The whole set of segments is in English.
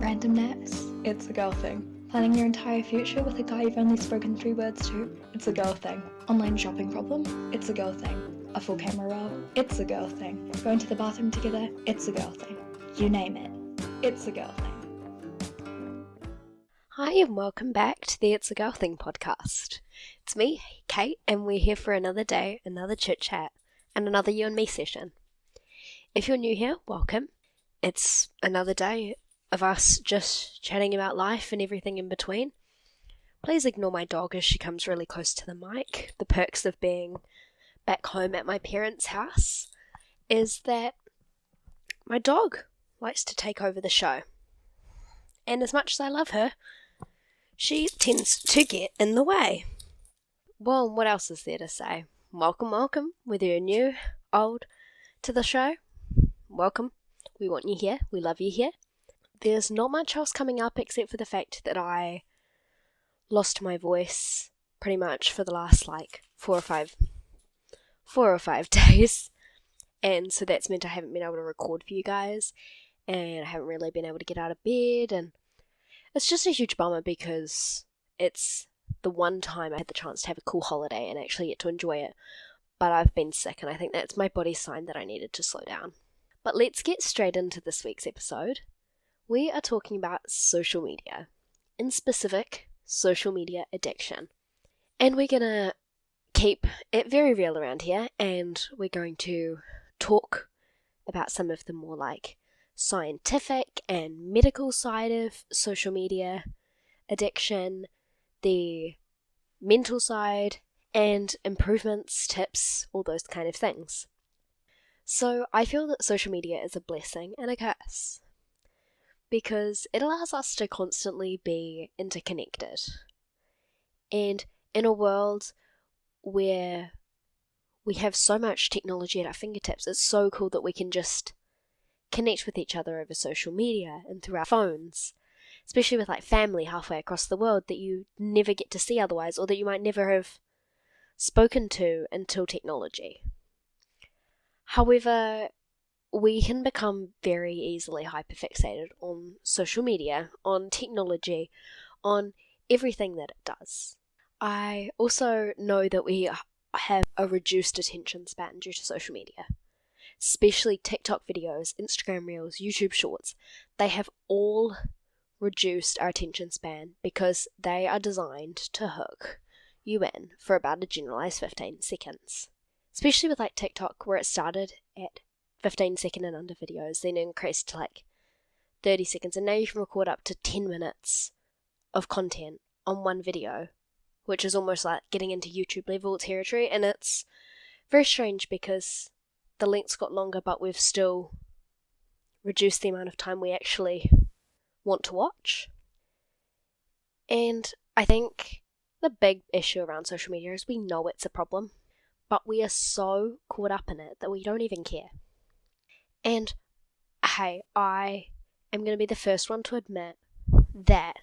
Random naps? It's a girl thing. Planning your entire future with a guy you've only spoken 3 words to? It's a girl thing. Online shopping problem? It's a girl thing. A full camera roll? It's a girl thing. Going to the bathroom together? It's a girl thing. You name it. It's a girl thing. Hi and welcome back to the It's a Girl Thing podcast. It's me, Kate, and we're here for another day, another chit chat, and another you and me session. If you're new here, welcome. It's another day of us just chatting about life and everything in between. Please ignore my dog as she comes really close to the mic. The perks of being back home at my parents' house is that my dog likes to take over the show. And as much as I love her, she tends to get in the way. Well, what else is there to say? Welcome, whether you're new, old, to the show. Welcome. We want you here. We love you here. There's not much else coming up except for the fact that I lost my voice pretty much for the last 4 or 5 days. And so that's meant I haven't been able to record for you guys. And I haven't really been able to get out of bed. And it's just a huge bummer because it's the one time I had the chance to have a cool holiday and actually get to enjoy it. But I've been sick and I think that's my body's sign that I needed to slow down. But let's get straight into this week's episode. We are talking about social media, in specific, social media addiction. And we're going to keep it very real around here, and we're going to talk about some of the more scientific and medical side of social media addiction, the mental side, and improvements, tips, all those kind of things. So I feel that social media is a blessing and a curse, because it allows us to constantly be interconnected. And in a world where we have so much technology at our fingertips, it's so cool that we can just connect with each other over social media and through our phones, especially with family halfway across the world that you never get to see otherwise, or that you might never have spoken to until technology. However, we can become very easily hyperfixated on social media, on technology, on everything that it does. I also know that we have a reduced attention span due to social media, especially TikTok videos, Instagram Reels, YouTube Shorts. They have all reduced our attention span because they are designed to hook you in for about a generalized 15 seconds. Especially with TikTok, where it started at 15-second and under videos, then increased to 30 seconds, and now you can record up to 10 minutes of content on one video, which is almost like getting into YouTube level territory, and it's very strange because the lengths got longer, but we've still reduced the amount of time we actually want to watch. And I think the big issue around social media is we know it's a problem, but we are so caught up in it that we don't even care. And hey, I am going to be the first one to admit that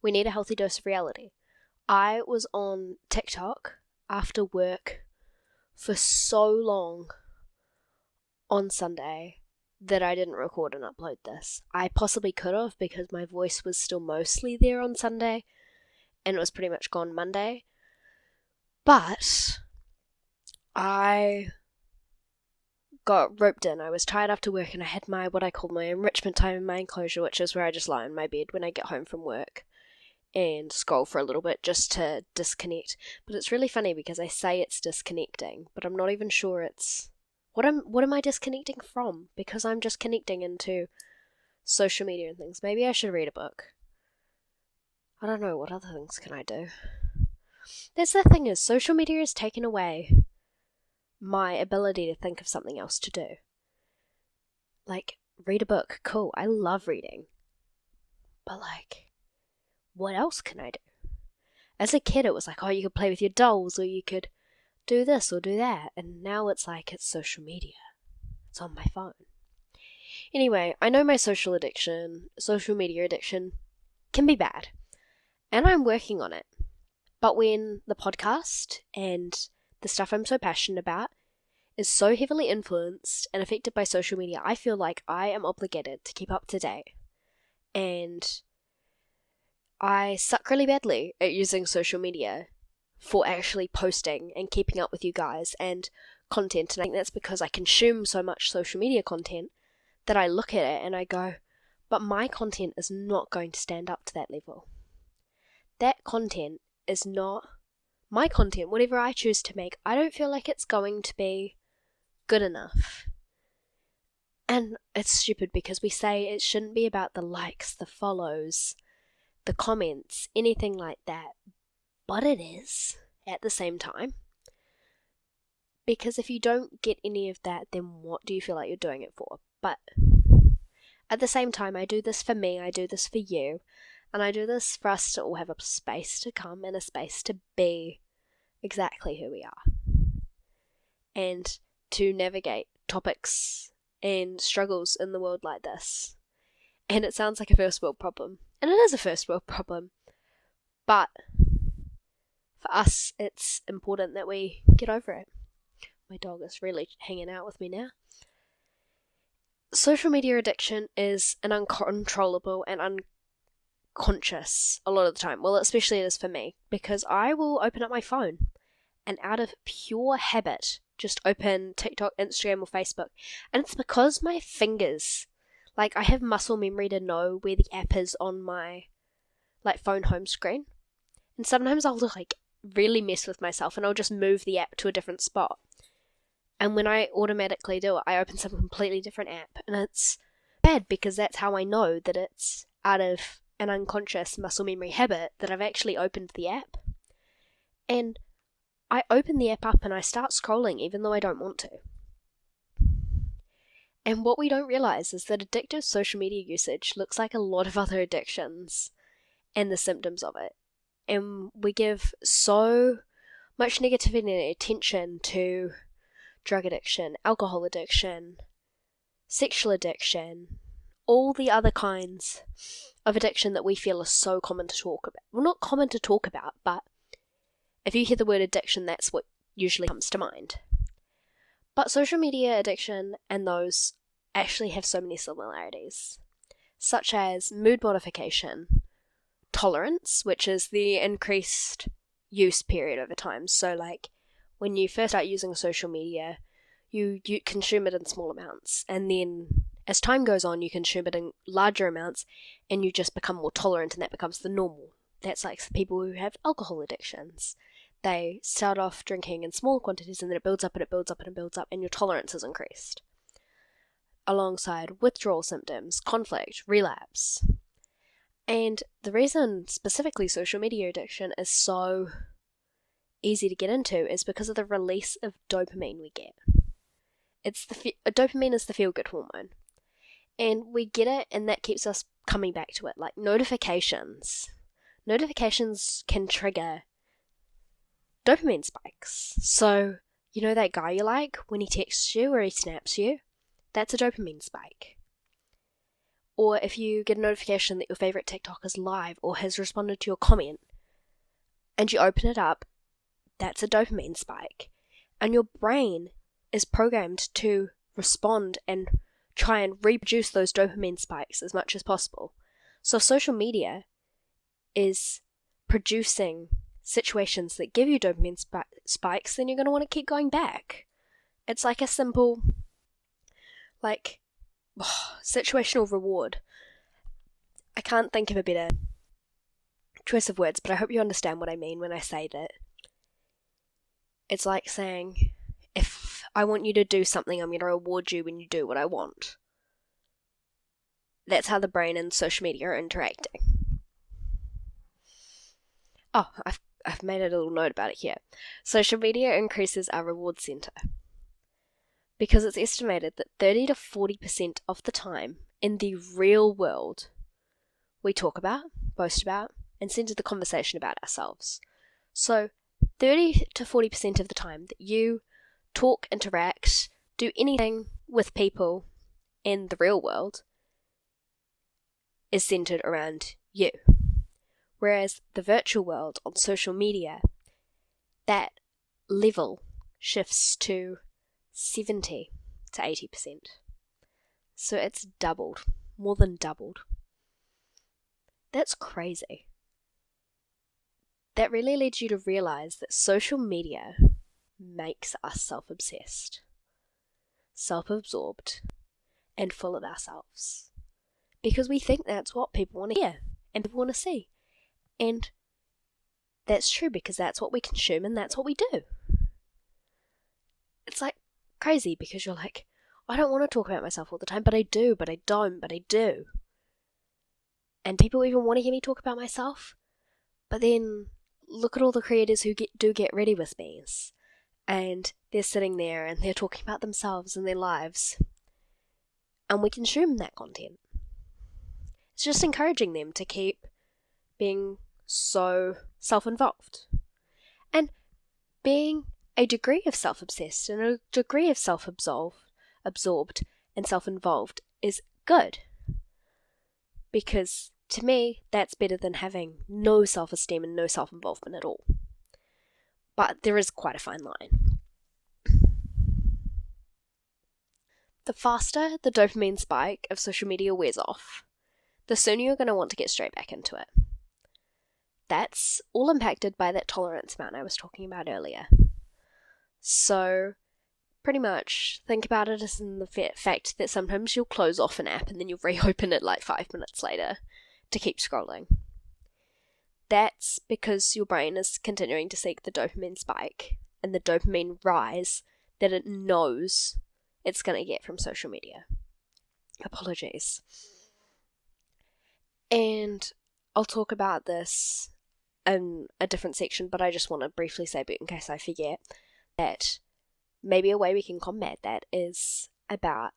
we need a healthy dose of reality. I was on TikTok after work for so long on Sunday that I didn't record and upload this. I possibly could have, because my voice was still mostly there on Sunday and it was pretty much gone Monday. But I got roped in. I was tired after work and I had what I call my enrichment time in my enclosure, which is where I just lie in my bed when I get home from work and scroll for a little bit just to disconnect. But it's really funny because I say it's disconnecting, but I'm not even sure it's... What am I disconnecting from? Because I'm just connecting into social media and things. Maybe I should read a book. I don't know, what other things can I do? That's the thing, is social media has taken away my ability to think of something else to do. Read a book, cool, I love reading. But what else can I do? As a kid it was you could play with your dolls, or you could do this or do that, and now it's social media. It's on my phone. Anyway, I know my social media addiction can be bad, and I'm working on it. But when the podcast and the stuff I'm so passionate about is so heavily influenced and affected by social media, I feel like I am obligated to keep up to date and I suck really badly at using social media for actually posting and keeping up with you guys and content. And I think that's because I consume so much social media content that I look at it and I go, but my content is not going to stand up to that level. That content is not my content. Whatever I choose to make, I don't feel like it's going to be good enough. And it's stupid because we say it shouldn't be about the likes, the follows, the comments, anything like that. But it is at the same time. Because if you don't get any of that, then what do you feel like you're doing it for? But at the same time, I do this for me, I do this for you, and I do this for us to all have a space to come and a space to be exactly who we are. And to navigate topics and struggles in the world like this. And it sounds like a first world problem. And it is a first world problem. But for us, it's important that we get over it. My dog is really hanging out with me now. Social media addiction is an uncontrollable and unconscious a lot of the time. Well, especially it is for me, because I will open up my phone and out of pure habit just open TikTok, Instagram or Facebook. And it's because my fingers, like I have muscle memory to know where the app is on my phone home screen. And sometimes I'll really mess with myself and I'll just move the app to a different spot. And when I automatically do it, I open some completely different app. And it's bad because that's how I know that it's out of an unconscious muscle memory habit that I've actually opened the app. And I open the app up and I start scrolling even though I don't want to. And what we don't realize is that addictive social media usage looks like a lot of other addictions and the symptoms of it. And we give so much negativity and attention to drug addiction, alcohol addiction, sexual addiction, all the other kinds of addiction that we feel are so common to talk about. Well, not common to talk about, but if you hear the word addiction, that's what usually comes to mind. But social media addiction and those actually have so many similarities, such as mood modification, tolerance, which is the increased use period over time. So when you first start using social media, you consume it in small amounts, and then as time goes on, you consume it in larger amounts, and you just become more tolerant, and that becomes the normal. That's like people who have alcohol addictions. They start off drinking in small quantities, and then it builds up, and it builds up, and it builds up, and your tolerance is increased. Alongside withdrawal symptoms, conflict, relapse. And the reason specifically social media addiction is so easy to get into is because of the release of dopamine we get. Dopamine is the feel-good hormone. And we get it, and that keeps us coming back to it. Like notifications. Notifications can trigger dopamine spikes. So, you know that guy you like, when he texts you or he snaps you? That's a dopamine spike. Or if you get a notification that your favourite TikTok is live or has responded to your comment, and you open it up, that's a dopamine spike. And your brain is programmed to respond and try and reproduce those dopamine spikes as much as possible. So if social media is producing situations that give you dopamine spikes, then you're going to want to keep going back. It's like a simple, situational reward. I can't think of a better choice of words, but I hope you understand what I mean when I say that. It's like saying, if I want you to do something, I'm going to reward you when you do what I want. That's how the brain and social media are interacting. Oh, I've made a little note about it here. Social media increases our reward center, because it's estimated that 30 to 40% of the time in the real world we talk about, boast about, and center the conversation about ourselves. So 30 to 40% of the time that you talk, interact, do anything with people in the real world is centered around you. Whereas the virtual world on social media, that level shifts to 70 to 80%. So it's doubled, more than doubled. That's crazy. That really leads you to realize that social media makes us self-obsessed, self-absorbed, and full of ourselves. Because we think that's what people want to hear and people want to see. And that's true because that's what we consume and that's what we do. It's like crazy because you're like, I don't want to talk about myself all the time, but I do, but I don't, but I do. And people even want to hear me talk about myself, but then look at all the creators who do get ready with me's, and they're sitting there and they're talking about themselves and their lives, and we consume that content. It's just encouraging them to keep being so self-involved, and being a degree of self-obsessed and a degree of absorbed and self-involved is good. Because to me, that's better than having no self-esteem and no self-involvement at all. But there is quite a fine line. The faster the dopamine spike of social media wears off, the sooner you're going to want to get straight back into it. That's all impacted by that tolerance amount I was talking about earlier. So, pretty much, think about it as in the fact that sometimes you'll close off an app and then you'll reopen it like 5 minutes later to keep scrolling. That's because your brain is continuing to seek the dopamine spike and the dopamine rise that it knows it's going to get from social media. Apologies. And I'll talk about this in a different section, but I just want to briefly say, but in case I forget, that maybe a way we can combat that is about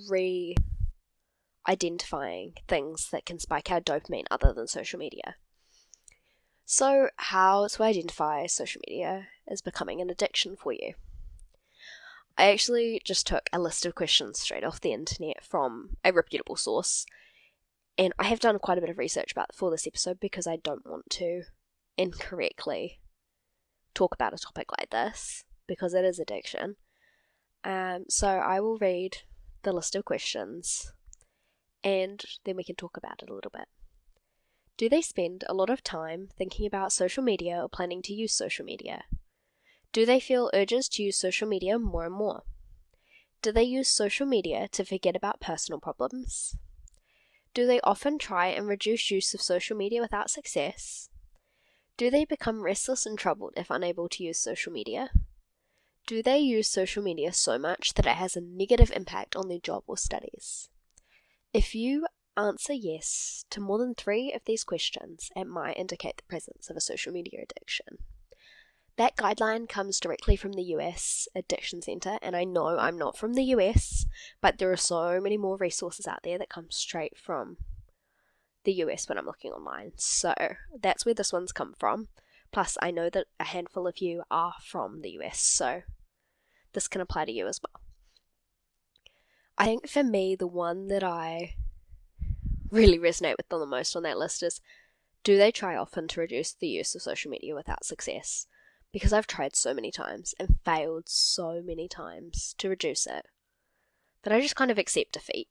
re-identifying things that can spike our dopamine other than social media. So, how to identify social media as becoming an addiction for you? I actually just took a list of questions straight off the internet from a reputable source, and I have done quite a bit of research for this episode because I don't want to incorrectly talk about a topic like this, because it is addiction. So I will read the list of questions, and then we can talk about it a little bit. Do they spend a lot of time thinking about social media or planning to use social media? Do they feel urges to use social media more and more? Do they use social media to forget about personal problems? Do they often try and reduce use of social media without success? Do they become restless and troubled if unable to use social media? Do they use social media so much that it has a negative impact on their job or studies? If you answer yes to more than 3 of these questions, it might indicate the presence of a social media addiction. That guideline comes directly from the US Addiction Center, and I know I'm not from the US, but there are so many more resources out there that come straight from the US when I'm looking online. So that's where this one's come from. Plus, I know that a handful of you are from the US, so this can apply to you as well. I think for me, the one that I really resonate with the most on that list is, do they try often to reduce the use of social media without success? Because I've tried so many times and failed so many times to reduce it that I just kind of accept defeat.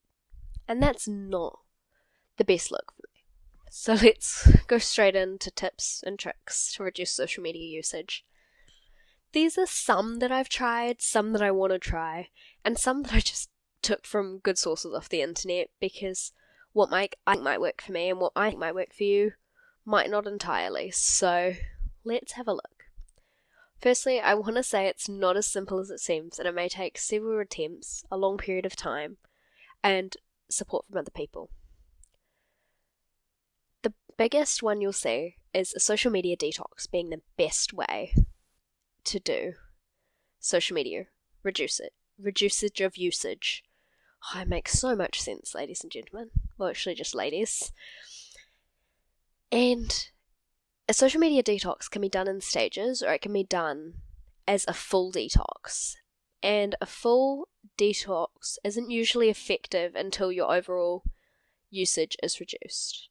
And that's not the best look for me. So let's go straight into tips and tricks to reduce social media usage. These are some that I've tried, some that I want to try, and some that I just took from good sources off the internet, because what I think might work for me and what I think might work for you might not entirely. So let's have a look. Firstly, I want to say it's not as simple as it seems, and it may take several attempts, a long period of time, and support from other people. The biggest one you'll see is a social media detox being the best way to do social media. Reducage of usage. Oh, it makes so much sense, ladies and gentlemen. Well, actually just ladies. And a social media detox can be done in stages, or it can be done as a full detox. And a full detox isn't usually effective until your overall usage is reduced.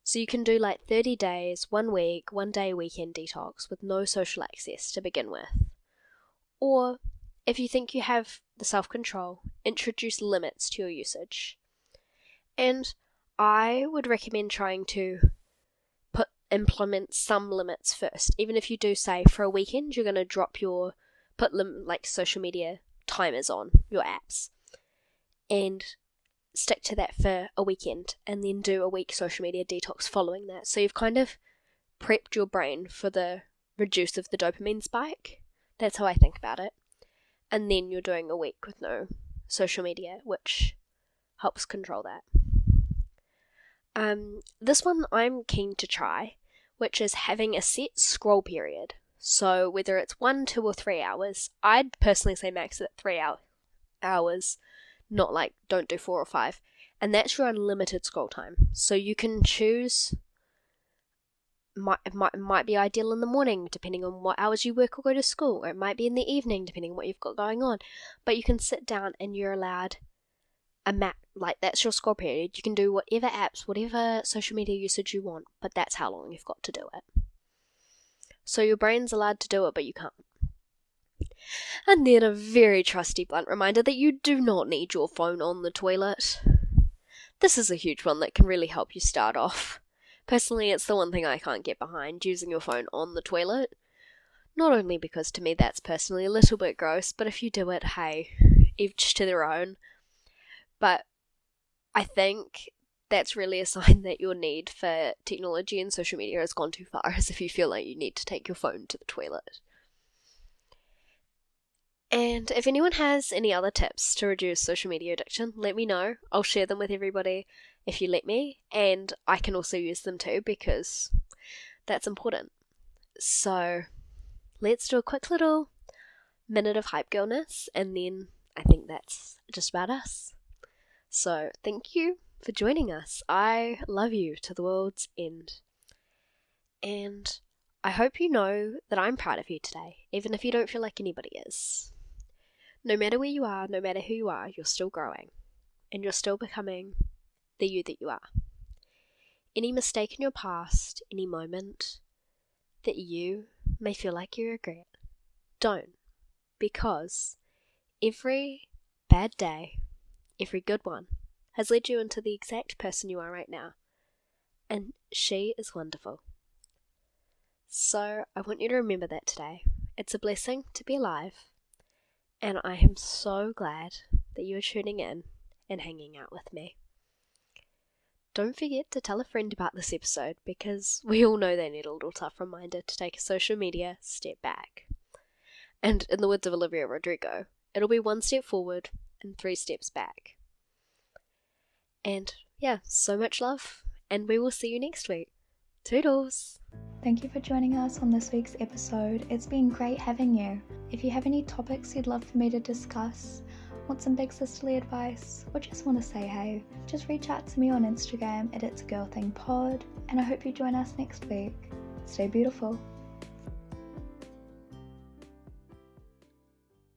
So you can do like 30 days, 1 week, 1 day weekend detox with no social access to begin with. Or, if you think you have the self-control, introduce limits to your usage. And I would recommend trying to implement some limits first. Even if you do say for a weekend you're going to put social media timers on your apps and stick to that for a weekend, and then do a week social media detox following that. So you've kind of prepped your brain for the reduce of the dopamine spike. That's how I think about it. And then you're doing a week with no social media, which helps control that. This one I'm keen to try, which is having a set scroll period. So whether it's 1, 2, or 3 hours, I'd personally say max it at 3 hours, not like don't do 4 or 5. And that's your unlimited scroll time. So you can choose, might be ideal in the morning, depending on what hours you work or go to school, or it might be in the evening, depending on what you've got going on. But you can sit down and you're allowed that's your scroll period. You can do whatever apps, whatever social media usage you want, but that's how long you've got to do it. So your brain's allowed to do it, but you can't. And then a very trusty blunt reminder that you do not need your phone on the toilet. This is a huge one that can really help you start off. Personally, it's the one thing I can't get behind, using your phone on the toilet. Not only because to me that's personally a little bit gross, but if you do it, hey, each to their own. But I think that's really a sign that your need for technology and social media has gone too far, as if you feel like you need to take your phone to the toilet. And if anyone has any other tips to reduce social media addiction, let me know. I'll share them with everybody if you let me, and I can also use them too, because that's important. So let's do a quick little minute of hype girlness, and then I think that's just about us. So thank you for joining us. I love you to the world's end. And I hope you know that I'm proud of you today, even if you don't feel like anybody is. No matter where you are, no matter who you are, you're still growing. And you're still becoming the you that you are. Any mistake in your past, any moment that you may feel like you regret, don't. Because every bad day, every good one, has led you into the exact person you are right now. And she is wonderful. So I want you to remember that today. It's a blessing to be alive. And I am so glad that you are tuning in and hanging out with me. Don't forget to tell a friend about this episode, because we all know they need a little tough reminder to take a social media step back. And in the words of Olivia Rodrigo, it'll be 1 step forward and 3 steps back. And yeah, so much love, and we will see you next week. Toodles! Thank you for joining us on this week's episode. It's been great having you. If you have any topics you'd love for me to discuss, want some big sisterly advice, or just want to say hey, just reach out to me on Instagram at It's a Girl Thing Pod, and I hope you join us next week. Stay beautiful.